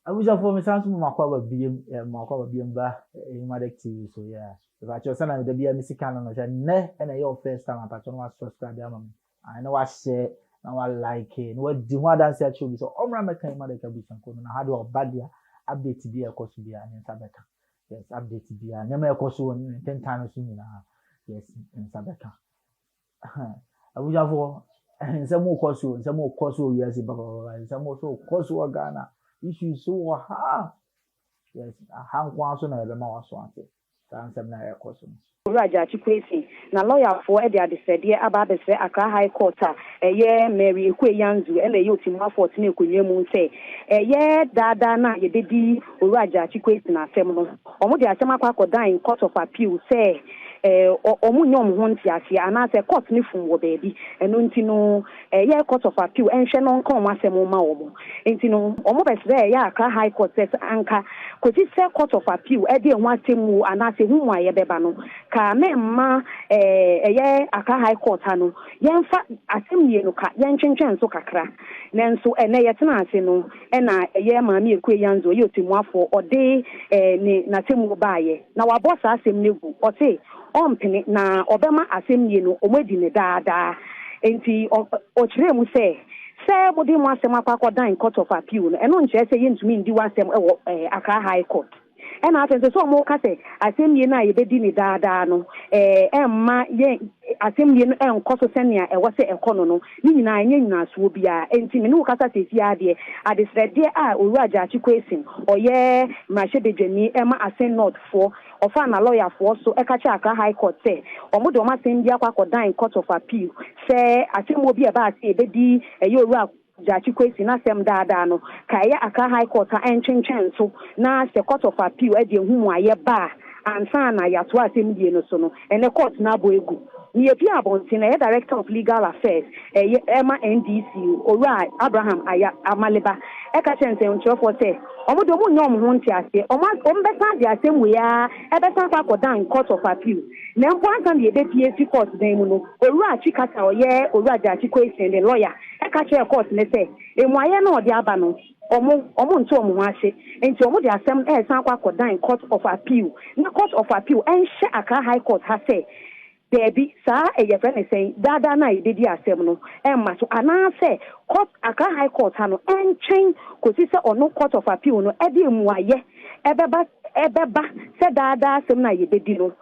I wish I for me sounds more quite BM ba Emadek TV so yeah. If I just send the be a music canon ne and your first time I patron was subscribe am. I know I share now I like it. No di ho dance at you so omra meka Emadek abusan ko na hard or bad ya update bi e koso bi a nsa beka. Yes, update bi a nyama e koso 10 times ni na. Yes, nsa beka. I wish I for nsemo koso yes baba nsemo so koso Ghana. Issues so ha yes hankwan so na ebe ma waso ante kan sem na ekoso Gyakye Quayson na lawyer for e de adesede aba abese Accra High Court eye Mary Ekweyanzu e na ye otimwa 14 ekonwa mu nse eye dada na ye dedi Gyakye Quayson asem no omo de asem akwakodan in Court of Appeal say omunyom ho ntiase ana se court ni fun wo baabi eno ntino ye Court of Appeal enhwe no nka omo asem ma omo ntino omo bese ya Accra High Court set anka koti se Court of Appeal e de ho atemu ana se hu mu aye beba no ka memma eye Accra High Court no yemfa asem ye no ka yenchenchen so kakra nenso ene yetena ase no na eye maami Ekweyanzu ye otimuafo ode ni na temu baaye na wabosa asem negu ote ompene na obema asem ye no omedi ne daada enti ochire mu se mudi mu asem akwakodan Court of Appeal no eno nche se yentumi ndi wasem ewo Accra High Court ena atense so mo ka se asem ye na ye bedi ne daada no emma ye asem ye no enkoso senia ewo se ekono no ni nyina anya nyina so bia enti me no ka sa se fia de adesrede a Gyakye Quayson oye mashedejani emma asem not for ofa na lawyer for so ekacha Accra High Court say omo de omasem bia kwakodan Court of Appeal say asem obi e ba se bedi eye Gyakye Quayson asem daada no ka ye Accra High Court enchenchen so na se Court of Appeal e de hu mu aye ba ansa na yato asem die no so no ene court na bo egu ni ebi abonti na Director of Legal Affairs Emma NDC Abraham Amaleba e ka chense nchofo say omo do mu nyom ho ntiase omo besa de asem we ya e besa fa kodan Court of Appeal na mpo ansan de be court dan mu no Ay3ka oye Gyakye Quayson the lawyer e ka che court ne say emuaye na ode aba no omo nto omo ase enti omo de asem san kwakodan Court of Appeal na Court of Appeal enhye Accra High Court ha say baby sa eye friend say dada na idedi asem no emma so ana say Court Accra High Court ha no enchen ko si say ono Court of Appeal no e de emuaye ebeba say dada asem na idedi no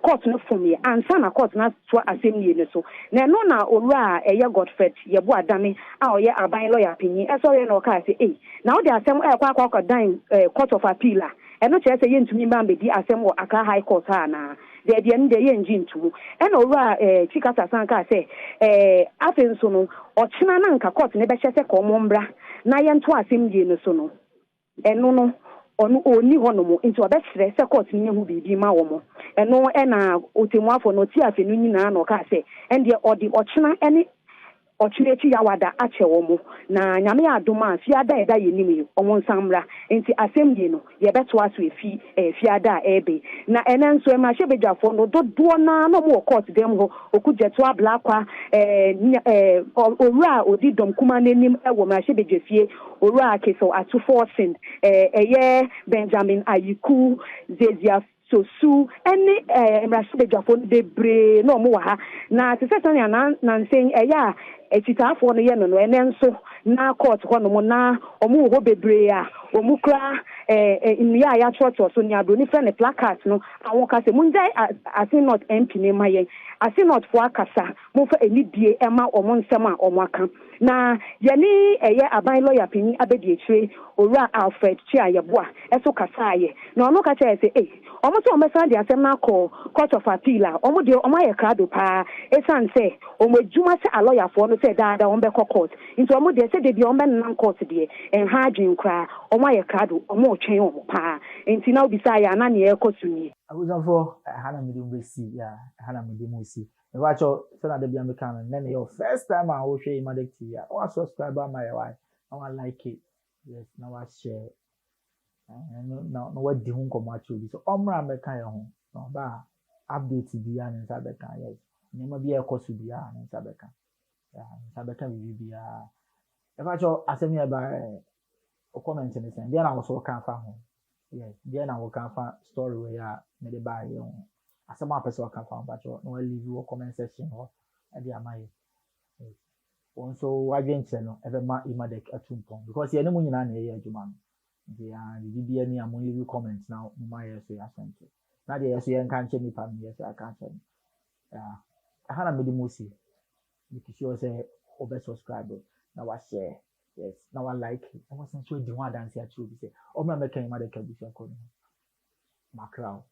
court no for me ansa na court na so asem ye no so na no na owura eye Godfred yebo adame a oye aban lawyer pinyi sorry na o ka say na o de asem kwa dan Court of Appeal a eno che say yentumi ma mbedi asem wo Accra High Court ha na de nde ye nji ntumu ena owura chika sasanka say afenso no ochina na nka court ne be hye se ko mo mbra na ye nto asem ye no so no eno no onu oni honomo nti obesere se court ni hu bibi ma wo mo eno na otemuafo no ti afenu nyina na o ka se ende odi ochina ene ochirechi ya wada ache wo mo na nyame ya adoma fiada eda yenim omo nsamra nti asem no ye beto aso efi fiada ebe na enenso e ma hyebedwafo no dodo na no mo court dem ho okujeto ablakwa owura odi dom kuma nanim ewo ma hyebedwafie owura keso atu forcing eye Benjamin Ayiku Zezia Sosu any emrasibedwafo debre no mo wa ha na tesesanya na nsen eya etitafo no ye no enenso na court ho no na omo ho bebre a omu kra ya ya church so ni abroni fe ne placard no awon ka se munjai asi not MP ne mayen asi not for akasa mo fa enidie ema omo nsem a omo aka na yeni eye aban lawyer pin abedi etire owura Alfred Chiayeboa eso kasa aye na ono ka che se omo so omesa de asem na call Court of Appeal a omo de omo aye krado pa esan se omo adwuma se a lawyer for no se daada omo be court into omo de se de omo nan court de en hardin kra omo aye krado omo otwen omo pa enti na obisa ya na ne ekosuni abuzafo hana mi dum besi ya hana mi dum si me wacho so na de bia me kan na your first time I wo hwe Emadek TV ya o subscribe my why I like it yes na wa share no what di hun komo acho so omra me kan ye ho no ba update bia ne nsa be kan yes nyema bia ekosu bia ne nsa be kan ya nsa be kan bia e wacho asemi ba o comment ne say dia na wo so kan fa ho yes dia na wo kan fa story we ya me de ba ye ho asama person o kan fa ba cho no leave wo comment section ho e dia amaye on so wadwenche no ebe ma Emadek atumpon because ye ne mu nyina na ye adwuma no dia di bia ni amon leave comment na mo ma ye so ya sente na dia ye so ye nka nche ni pa mi ye so aka nche ya hana me di musi make sure say over subscribe na wa share yes na wa like na wa sense we di ho adanse a true bi say o ma make Emadek abusia ko no makra